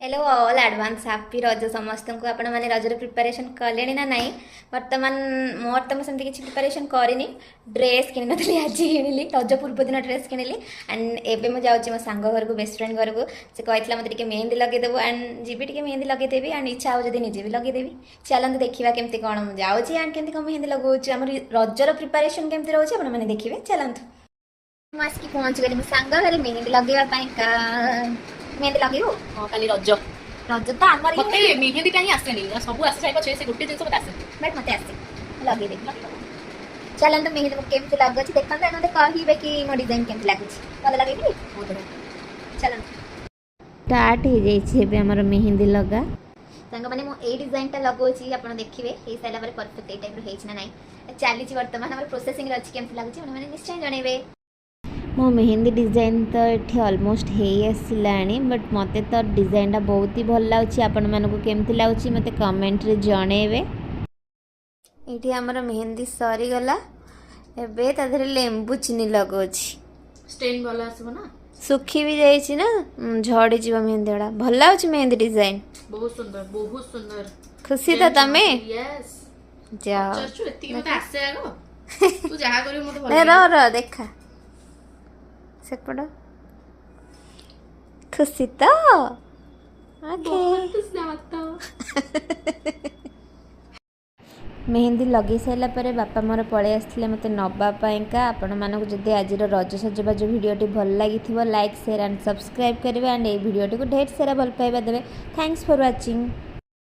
Hello all advance happy रज समस्त को आपण मैंने रजर प्रिपरेशन कले ना नाई बर्तमान मोर तो मुझे किसी प्रिपरेशन करनी ड्रेस कि नी आज किणिली रज पूर्व दिन ड्रेस किणिली एंड एवं मुझे जाऊँगी मो सांग घर को बेस्ट फ्रेंड घर को से कहला मतलब मेहंदी लगेदेव एंड जी टी मेहंदी लगेदेवी एंड इच्छा हो जब निजे भी लगेदेवी चलते देखा केमती कौन मुझे जाऊँगी एंड केमती कौन मेहंदी लगाऊँ आम रजर प्रिपरेशन केमती रोचे आपने देखिए चलतु मुझे पहुँच गली सांग घर मेहंदी लगेगा मेहंदी लगेबू हाँ खाली रज रज तो आमर मते मेहंदी काहीं आसेनी सब आसे चाहे पछे से गोटे जिनस मते आसे बट मते आसे लगे देख चलन तो मेहंदी केमती लागछ देखन मते कहिबे कि मो डिजाइन केमती लागछ भल लागे कि बहुत बढ़िया चलन स्टार्ट हो जाइछि बे हमर मेहंदी लगा संग माने मो ए डिजाइन ता लगोछि आपण देखिबे हे साला पर परफेक्ट ए टाइप रो हेछि ना नाही चालीछि वर्तमान हमर प्रोसेसिंग रे अछि केमती लागछि माने निश्चय जणेबे मो मेहंदी डिजाइन तो ये ऑलमोस्ट हो आसलानी बट मत तो डिजाइन बहुत ही भल लगे आपण मानक केमती लगे मत कमेंट रे जणेबे ये आमर मेहंदी सरीगला एबे ताधरे लेंबू चीनी लगोछि स्टेन वाला आसबो ना सुखी भी जाइछि ना झड़ी जीवा मेहंदी वाला भल लगे मेहंदी डिजाइन बहुत सुंदर खुशी था तमे यस जाओ चर्चु एती मते आसे आगो तू जहा करियो मते भल ले रो देखा सेपड़ खुशी तो बहुत ज्यादा मेहंदी लगे सारा पर बापा मोर पलि आसते मत नवापाइका आपण मानक जदि आज रज सजबाज भिडियोटी भल लगी लाइक शेयर एंड सब्सक्राइब करेंगे एंड ये भिडियोटी को ढेर सारा भल पाइबा देवे थैंक्स फॉर वाचिंग।